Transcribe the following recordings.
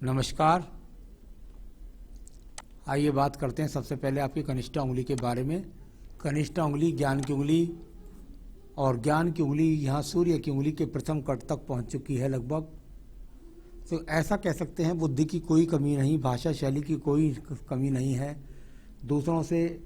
नमस्कार। आइए बात करते हैं सबसे पहले आपकी कनिष्ठा उंगली के बारे में। कनिष्ठा उंगली ज्ञान की उंगली, और ज्ञान की उंगली यहाँ सूर्य की उंगली के प्रथम कट तक पहुँच चुकी है लगभग। तो ऐसा कह सकते हैं बुद्धि की कोई कमी नहीं, भाषा शैली की कोई कमी नहीं है, दूसरों से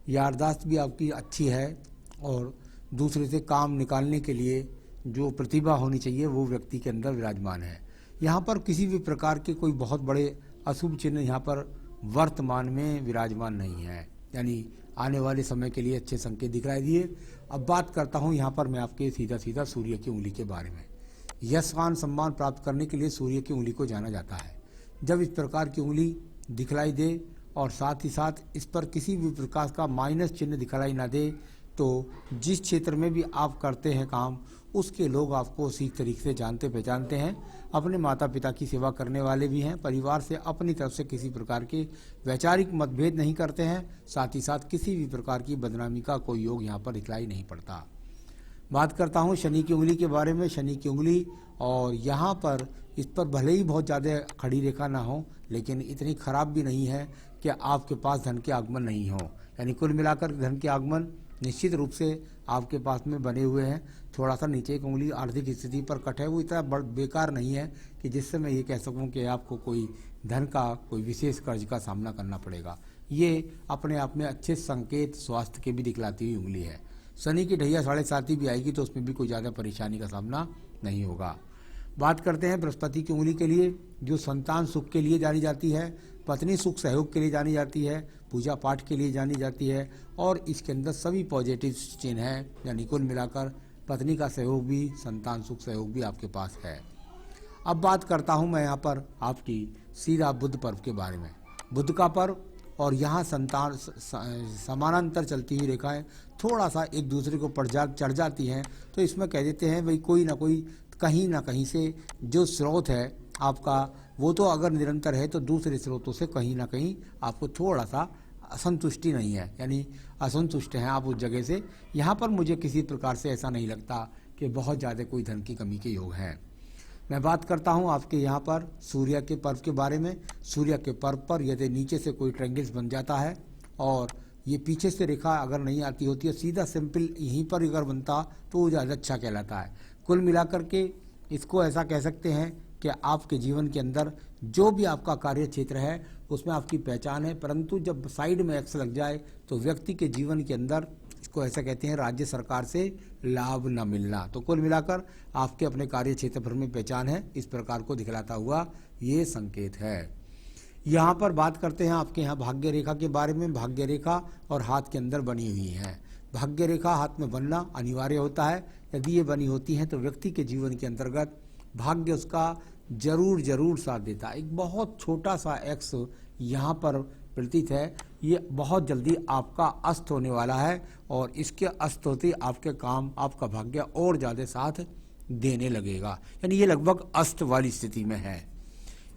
याददाश्त भी आपकी अच्छी है, और दूसरे से काम निकालने के लिए जो प्रतिभा होनी चाहिए वो व्यक्ति के अंदर विराजमान है। यहाँ पर किसी भी प्रकार के कोई बहुत बड़े अशुभ चिन्ह यहाँ पर वर्तमान में विराजमान नहीं है, यानी आने वाले समय के लिए अच्छे संकेत दिखलाई दिए। अब बात करता हूँ यहाँ पर मैं आपके सीधा सूर्य की उंगली के बारे में। यश मान सम्मान प्राप्त करने के लिए सूर्य की उंगली को जाना जाता है। जब इस प्रकार की उंगली दिखलाई दे और साथ ही साथ इस पर किसी भी प्रकार का माइनस चिन्ह दिखलाई ना दे, तो जिस क्षेत्र में भी आप करते हैं काम, उसके लोग आपको उसी तरीके से जानते पहचानते हैं। अपने माता पिता की सेवा करने वाले भी हैं, परिवार से अपनी तरफ से किसी प्रकार के वैचारिक मतभेद नहीं करते हैं, साथ ही साथ किसी भी प्रकार की बदनामी का कोई योग यहाँ पर दिखलाई नहीं पड़ता। बात करता हूँ शनि की उंगली के बारे में। शनि की उंगली, और यहाँ पर इस पर भले ही बहुत ज़्यादा खड़ी रेखा ना हो, लेकिन इतनी खराब भी नहीं है कि आपके पास धन के आगमन नहीं हो, यानी कुल मिलाकर धन के आगमन निश्चित रूप से आपके पास में बने हुए हैं। थोड़ा सा नीचे की उंगली आर्थिक स्थिति पर कट है, वो इतना बेकार नहीं है कि जिससे मैं ये कह सकूं कि आपको कोई धन का कोई विशेष कर्ज का सामना करना पड़ेगा। ये अपने आप में अच्छे संकेत स्वास्थ्य के भी दिखलाती हुई उंगली है। शनि की ढैया 7.5 भी आएगी तो उसमें भी कोई ज़्यादा परेशानी का सामना नहीं होगा। बात करते हैं बृहस्पति की उंगली के लिए, जो संतान सुख के लिए जानी जाती है, पत्नी सुख सहयोग के लिए जानी जाती है, पूजा पाठ के लिए जानी जाती है, और इसके अंदर सभी पॉजिटिव चिन्ह हैं, यानी कुल मिलाकर पत्नी का सहयोग भी, संतान सुख सहयोग भी आपके पास है। अब बात करता हूं मैं यहाँ पर आपकी सीधा बुध पर्व के बारे में। बुध का पर्व, और यहाँ संतान समानांतर चलती हुई रेखाएं थोड़ा सा एक दूसरे को चढ़ जाती हैं, तो इसमें कह देते हैं भाई कोई ना कोई कहीं ना कहीं से जो स्रोत है आपका, वो तो अगर निरंतर है तो दूसरे स्रोतों से कहीं ना कहीं आपको थोड़ा सा असंतुष्टि नहीं है, यानी असंतुष्ट हैं आप उस जगह से। यहाँ पर मुझे किसी प्रकार से ऐसा नहीं लगता कि बहुत ज़्यादा कोई धन की कमी के योग हैं। मैं बात करता हूँ आपके यहाँ पर सूर्य के पर्व के बारे में। सूर्य के पर्व पर यदि नीचे से कोई ट्रायंगल्स बन जाता है और ये पीछे से रेखा अगर नहीं आती होती है, सीधा सिंपल यहीं पर अगर बनता तो वो ज़्यादा अच्छा कहलाता है। कुल मिलाकर के इसको ऐसा कह सकते हैं कि आपके जीवन के अंदर जो भी आपका कार्य क्षेत्र है उसमें आपकी पहचान है, परंतु जब साइड में एक्स लग जाए तो व्यक्ति के जीवन के अंदर इसको ऐसा कहते हैं राज्य सरकार से लाभ न मिलना। तो कुल मिलाकर आपके अपने कार्य क्षेत्र भर में पहचान है, इस प्रकार को दिखलाता हुआ ये संकेत है। यहाँ पर बात करते हैं आपके यहाँ भाग्य रेखा के बारे में। भाग्य रेखा और हाथ के अंदर बनी हुई है। भाग्य रेखा हाथ में बनना अनिवार्य होता है। यदि ये बनी होती है तो व्यक्ति के जीवन के अंतर्गत भाग्य उसका जरूर साथ देता है। एक बहुत छोटा सा एक्स यहाँ पर प्रतीत है, ये बहुत जल्दी आपका अस्त होने वाला है, और इसके अस्त होते आपके काम, आपका भाग्य और ज़्यादा साथ देने लगेगा, यानी ये लगभग अस्त वाली स्थिति में है।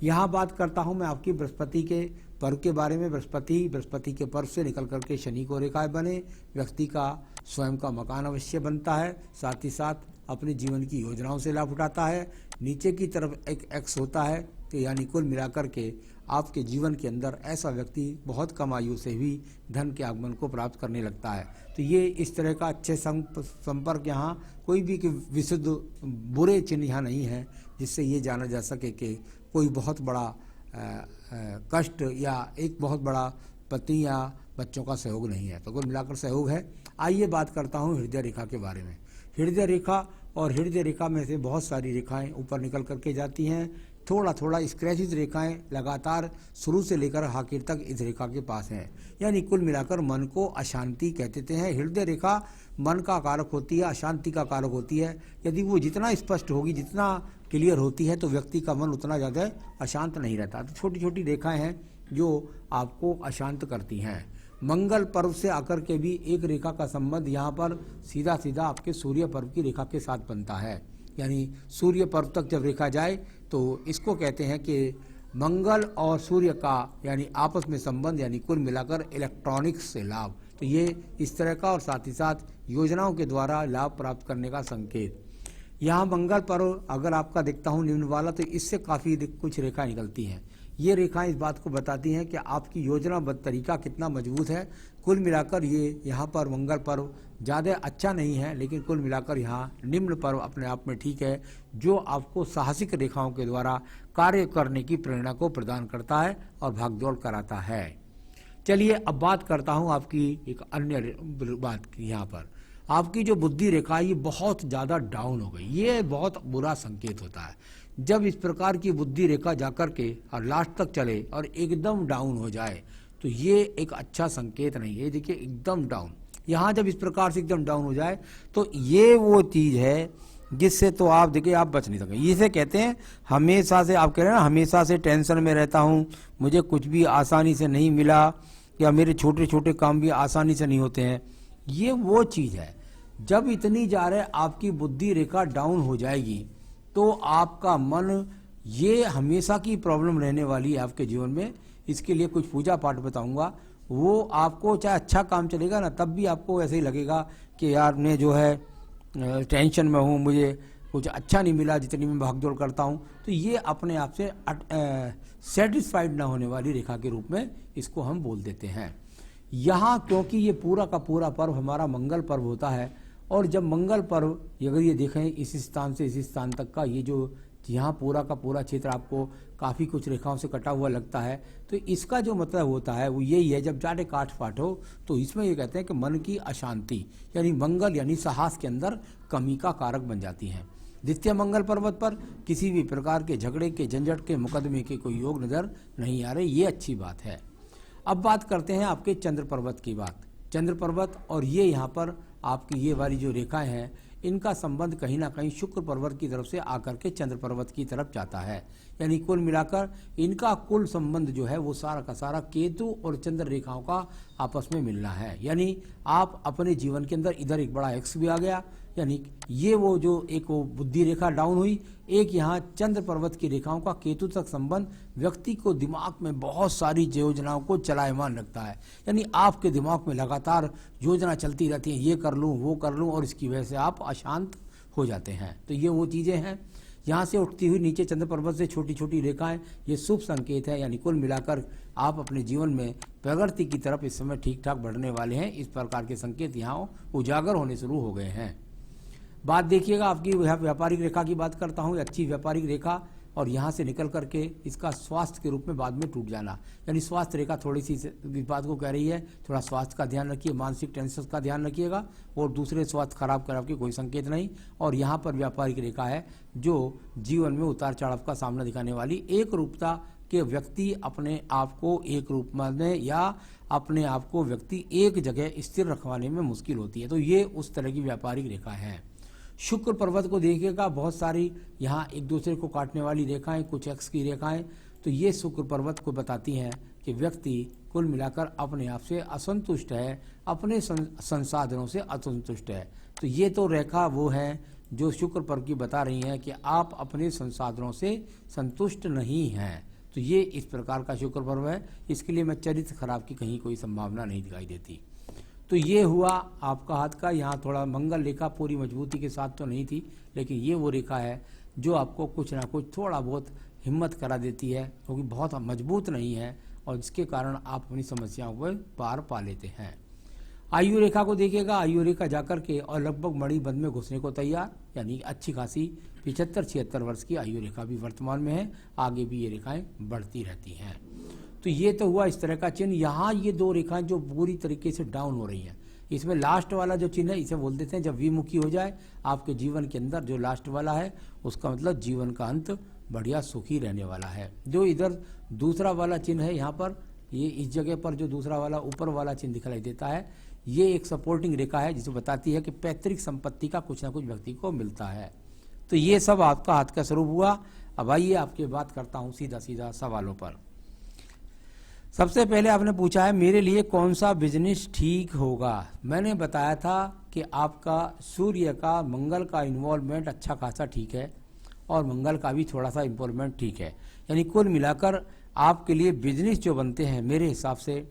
यहाँ बात करता हूँ मैं आपकी बृहस्पति के पर्व के बारे में। बृहस्पति के पर्व से निकल करके शनि को रेखाएं बने, व्यक्ति का स्वयं का मकान अवश्य बनता है, साथ ही साथ अपने जीवन की योजनाओं से लाभ उठाता है। नीचे की तरफ एक एक्स होता है, तो यानी कुल मिलाकर के आपके जीवन के अंदर ऐसा व्यक्ति बहुत कम आयु से भी धन के आगमन को प्राप्त करने लगता है। तो ये इस तरह का अच्छे संपर्क, यहाँ कोई भी विशुद्ध बुरे चिन्ह यहाँ नहीं है जिससे ये जाना जा सके कि कोई बहुत बड़ा कष्ट या एक बहुत बड़ा पति या बच्चों का सहयोग नहीं है, तो कुल मिलाकर सहयोग है। आइए बात करता हूँ हृदय रेखा के बारे में। हृदय रेखा, और हृदय रेखा में से बहुत सारी रेखाएं ऊपर निकल करके जाती हैं, थोड़ा स्क्रैचेज रेखाएं लगातार शुरू से लेकर आखिर तक इस रेखा के पास हैं, यानी कुल मिलाकर मन को अशांति कहते हैं। हृदय रेखा मन का कारक होती है, अशांति का कारक होती है। यदि वो जितना स्पष्ट होगी, जितना क्लियर होती है, तो व्यक्ति का मन उतना ज़्यादा अशांत नहीं रहता। तो छोटी छोटी रेखाएं हैं जो आपको अशांत करती हैं। मंगल पर्व से आकर के भी एक रेखा का संबंध यहाँ पर सीधा आपके सूर्य पर्व की रेखा के साथ बनता है, यानी सूर्य पर्व तक जब रेखा जाए तो इसको कहते हैं कि मंगल और सूर्य का यानी आपस में संबंध, यानी कुल मिलाकर इलेक्ट्रॉनिक्स से लाभ। तो ये इस तरह का, और साथ ही साथ योजनाओं के द्वारा लाभ प्राप्त करने का संकेत। यहाँ मंगल पर अगर आपका देखता हूँ निम्न वाला, तो इससे काफ़ी कुछ रेखा निकलती हैं। ये रेखाएं इस बात को बताती हैं कि आपकी योजनाबद्ध तरीका कितना मजबूत है। कुल मिलाकर ये यहाँ पर मंगल पर्व ज़्यादा अच्छा नहीं है, लेकिन कुल मिलाकर यहाँ निम्न पर्व अपने आप में ठीक है, जो आपको साहसिक रेखाओं के द्वारा कार्य करने की प्रेरणा को प्रदान करता है और भागदौड़ कराता है। चलिए अब बात करता हूँ आपकी एक अन्य बात की। यहाँ पर आपकी जो बुद्धि रेखा ये बहुत ज़्यादा डाउन हो गई, ये बहुत बुरा संकेत होता है। जब इस प्रकार की बुद्धि रेखा जाकर के और लास्ट तक चले और एकदम डाउन हो जाए, तो ये एक अच्छा संकेत नहीं है। देखिए एकदम डाउन, यहाँ जब इस प्रकार से एकदम डाउन हो जाए तो ये वो चीज़ है जिससे तो आप देखिए आप बच नहीं सकें। इसे कहते हैं हमेशा से, आप कह रहे हैं ना हमेशा से टेंशन में रहता हूँ, मुझे कुछ भी आसानी से नहीं मिला, या मेरे छोटे छोटे काम भी आसानी से नहीं होते हैं। ये वो चीज़ है, जब इतनी जा रहे आपकी बुद्धि रेखा डाउन हो जाएगी तो आपका मन, ये हमेशा की प्रॉब्लम रहने वाली है आपके जीवन में। इसके लिए कुछ पूजा पाठ बताऊंगा, वो आपको चाहे अच्छा काम चलेगा ना, तब भी आपको ऐसे ही लगेगा कि यार मैं जो है टेंशन में हूँ, मुझे कुछ अच्छा नहीं मिला जितनी मैं भागदौड़ करता हूँ। तो ये अपने आप से सेटिस्फाइड ना होने वाली रेखा के रूप में इसको हम बोल देते हैं। यहाँ क्योंकि ये पूरा का पूरा पर्व हमारा मंगल पर्व होता है, और जब मंगल पर्व अगर ये देखें इस स्थान से इस स्थान तक का, ये जो यहाँ पूरा का पूरा क्षेत्र आपको काफ़ी कुछ रेखाओं से कटा हुआ लगता है, तो इसका जो मतलब होता है वो यही है, जब जाटे काट फाट हो तो इसमें ये कहते हैं कि मन की अशांति यानी मंगल यानी साहस के अंदर कमी का कारक बन जाती है। द्वितीय मंगल पर्वत पर किसी भी प्रकार के झगड़े के, झंझट के, मुकदमे के कोई योग नज़र नहीं आ रहे, ये अच्छी बात है। अब बात करते हैं आपके चंद्र पर्वत की बात। चंद्र पर्वत और ये यहाँ पर आपकी ये वाली जो रेखाएं हैं, इनका संबंध कहीं ना कहीं शुक्र पर्वत की तरफ से आकर के चंद्र पर्वत की तरफ जाता है। यानी कुल मिलाकर इनका कुल संबंध जो है वो सारा का सारा केतु और चंद्र रेखाओं का आपस में मिलना है। यानी आप अपने जीवन के अंदर इधर एक बड़ा एक्स भी आ गया, यानी ये वो जो एक वो बुद्धि रेखा डाउन हुई, एक यहाँ चंद्र पर्वत की रेखाओं का केतु तक संबंध व्यक्ति को दिमाग में बहुत सारी योजनाओं को चलायमान रखता है। यानी आपके दिमाग में लगातार योजना चलती रहती है, ये कर लूँ वो कर लूँ, और इसकी वजह से आप अशांत हो जाते हैं। तो ये वो चीज़ें हैं। यहाँ से उठती हुई नीचे चंद्र पर्वत से छोटी छोटी रेखाएं, ये शुभ संकेत है। यानी कुल मिलाकर आप अपने जीवन में प्रगति की तरफ इस समय ठीक ठाक बढ़ने वाले हैं। इस प्रकार के संकेत यहाँ उजागर होने शुरू हो गए हैं। बात देखिएगा आपकी व्यापारिक रेखा की बात करता हूँ, अच्छी व्यापारिक रेखा, और यहाँ से निकल करके इसका स्वास्थ्य के रूप में बाद में टूट जाना। यानी स्वास्थ्य रेखा थोड़ी सी इस बात को कह रही है, थोड़ा स्वास्थ्य का ध्यान रखिए, मानसिक टेंशन का ध्यान रखिएगा, और दूसरे स्वास्थ्य खराब कराव के कोई संकेत नहीं। और यहाँ पर व्यापारिक रेखा है जो जीवन में उतार चढ़ाव का सामना दिखाने वाली, एक रूपता के व्यक्ति अपने आप को एक रूप में या अपने आप को व्यक्ति एक जगह स्थिर रखवाने में मुश्किल होती है। तो ये उस तरह की व्यापारिक रेखा है। शुक्र पर्वत को देखिएगा, बहुत सारी यहाँ एक दूसरे को काटने वाली रेखाएं, कुछ एक्स की रेखाएं, तो ये शुक्र पर्वत को बताती हैं कि व्यक्ति कुल मिलाकर अपने आप से असंतुष्ट है, अपने संसाधनों से असंतुष्ट है। तो ये तो रेखा वो है जो शुक्र पर्व की बता रही हैं कि आप अपने संसाधनों से संतुष्ट नहीं हैं। तो ये इस प्रकार का शुक्र पर्व है। इसके लिए मैं चरित्र खराब की कहीं कोई संभावना नहीं दिखाई देती। तो ये हुआ आपका हाथ का। यहाँ थोड़ा मंगल रेखा पूरी मजबूती के साथ तो नहीं थी, लेकिन ये वो रेखा है जो आपको कुछ ना कुछ थोड़ा बहुत हिम्मत करा देती है, क्योंकि बहुत मजबूत नहीं है, और जिसके कारण आप अपनी समस्याओं को पार पा लेते हैं। आयु रेखा को देखिएगा, आयु रेखा जाकर के और लगभग मणिबंध में घुसने को तैयार, यानी अच्छी खासी 75-76 वर्ष की आयु रेखा भी वर्तमान में है। आगे भी ये रेखाएं बढ़ती रहती हैं। तो ये तो हुआ इस तरह का चिन्ह। यहाँ ये दो रेखाएं जो पूरी तरीके से डाउन हो रही हैं, इसमें लास्ट वाला जो चिन्ह है इसे बोल देते हैं, जब विमुखी हो जाए आपके जीवन के अंदर जो लास्ट वाला है, उसका मतलब जीवन का अंत बढ़िया सुखी रहने वाला है। जो इधर दूसरा वाला चिन्ह है यहाँ पर, ये इस जगह पर जो दूसरा वाला ऊपर वाला चिन्ह दिखाई देता है, ये एक सपोर्टिंग रेखा है जिसे बताती है कि पैतृक संपत्ति का कुछ ना कुछ व्यक्ति को मिलता है। तो ये सब आपका हाथ का स्वरूप हुआ। अब आइए आपकी बात करता हूँ सीधा सीधा सवालों पर। सबसे पहले आपने पूछा है मेरे लिए कौन सा बिजनेस ठीक होगा। मैंने बताया था कि आपका सूर्य का मंगल का इन्वॉल्वमेंट अच्छा खासा ठीक है, और मंगल का भी थोड़ा सा इन्वॉल्वमेंट ठीक है। यानी कुल मिलाकर आपके लिए बिजनेस जो बनते हैं मेरे हिसाब से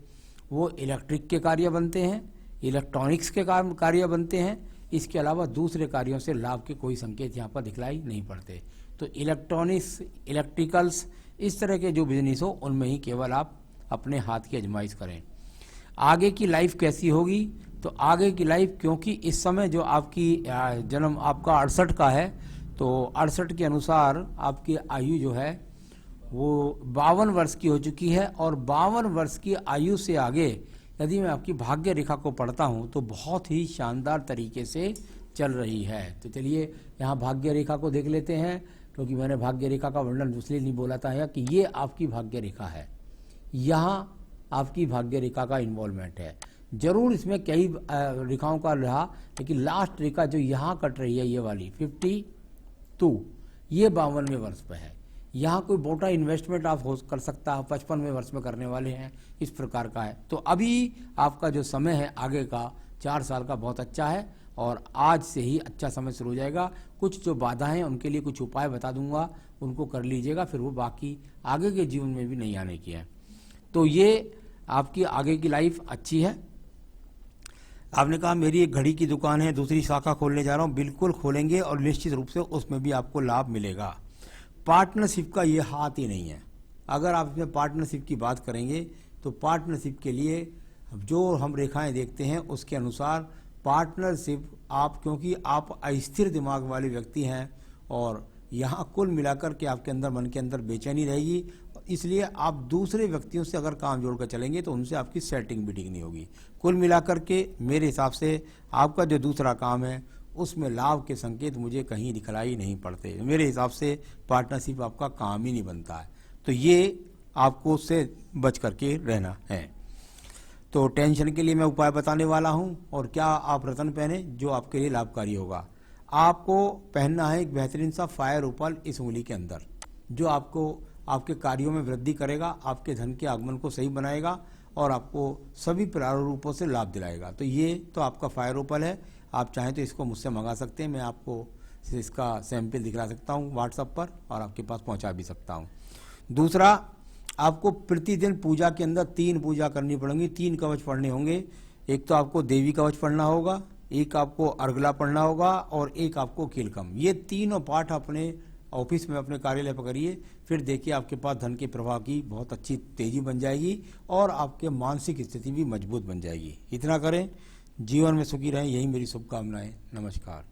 वो इलेक्ट्रिक के कार्य बनते हैं, इलेक्ट्रॉनिक्स के कार्य बनते हैं, इसके अलावा दूसरे कार्यों से लाभ के कोई संकेत यहाँ पर दिखलाई नहीं पड़ते। तो इलेक्ट्रॉनिक्स, इलेक्ट्रिकल्स, इस तरह के जो बिजनेस हो उनमें ही केवल आप अपने हाथ की आजमाइश करें। आगे की लाइफ कैसी होगी? तो आगे की लाइफ, क्योंकि इस समय जो आपकी जन्म आपका 68 का है, तो 68 के अनुसार आपकी आयु जो है वो 52 वर्ष की हो चुकी है। और 52 वर्ष की आयु से आगे यदि मैं आपकी भाग्य रेखा को पढ़ता हूँ तो बहुत ही शानदार तरीके से चल रही है। तो चलिए यहाँ भाग्य रेखा को देख लेते हैं, क्योंकि मैंने भाग्य रेखा का वर्णन इसलिए नहीं बोला था कि ये आपकी भाग्य रेखा है, यहाँ आपकी भाग्य रेखा का इन्वॉल्वमेंट है। जरूर इसमें कई रेखाओं का रहा, लेकिन लास्ट रेखा जो यहाँ कट रही है ये वाली 52, ये 52वें वर्ष पे है। यहाँ कोई मोटा इन्वेस्टमेंट आप हो कर सकता है, 55वें वर्ष में करने वाले हैं, इस प्रकार का है। तो अभी आपका जो समय है आगे का 4 साल का बहुत अच्छा है, और आज से ही अच्छा समय शुरू हो जाएगा। कुछ जो बाधाएं हैं उनके लिए कुछ उपाय बता दूंगा, उनको कर लीजिएगा, फिर वो बाकी आगे के जीवन में भी नहीं आने की है। तो ये आपकी आगे की लाइफ अच्छी है। आपने कहा मेरी एक घड़ी की दुकान है, दूसरी शाखा खोलने जा रहा हूँ, बिल्कुल खोलेंगे और निश्चित रूप से उसमें भी आपको लाभ मिलेगा। पार्टनरशिप का ये हाथ ही नहीं है। अगर आप इसमें पार्टनरशिप की बात करेंगे तो पार्टनरशिप के लिए जो हम रेखाएं देखते हैं उसके अनुसार पार्टनरशिप आप, क्योंकि आप अस्थिर दिमाग वाले व्यक्ति हैं और यहाँ कुल मिलाकर के आपके अंदर मन के अंदर बेचैनी रहेगी, इसलिए आप दूसरे व्यक्तियों से अगर काम जोड़कर चलेंगे तो उनसे आपकी सेटिंग भी ठीक नहीं होगी। कुल मिलाकर के मेरे हिसाब से आपका जो दूसरा काम है उसमें लाभ के संकेत मुझे कहीं दिखलाई नहीं पड़ते। मेरे हिसाब से पार्टनरशिप आपका काम ही नहीं बनता है, तो ये आपको उससे बच करके रहना है। तो टेंशन के लिए मैं उपाय बताने वाला हूं, और क्या आप रतन पहने जो आपके लिए लाभकारी होगा। आपको पहनना है एक बेहतरीन सा फायर ओपल इस उंगली के अंदर, जो आपको आपके कार्यों में वृद्धि करेगा, आपके धन के आगमन को सही बनाएगा और आपको सभी प्रारूपों से लाभ दिलाएगा। तो ये तो आपका फायर ओपल है, आप चाहें तो इसको मुझसे मंगा सकते हैं, मैं आपको इसका सैंपल दिखला सकता हूँ व्हाट्सएप पर और आपके पास पहुँचा भी सकता हूँ। दूसरा, आपको प्रतिदिन पूजा के अंदर 3 पूजा करनी पड़ेंगी, 3 कवच पढ़ने होंगे। एक तो आपको देवी कवच पढ़ना होगा, एक आपको अर्गला पढ़ना होगा और एक आपको कीलकम। ये तीनों पाठ अपने ऑफिस में, अपने कार्यालय पर करिए, फिर देखिए आपके पास धन के प्रवाह की बहुत अच्छी तेजी बन जाएगी और आपके मानसिक स्थिति भी मजबूत बन जाएगी। इतना करें, जीवन में सुखी रहें, यही मेरी शुभकामनाएं। नमस्कार।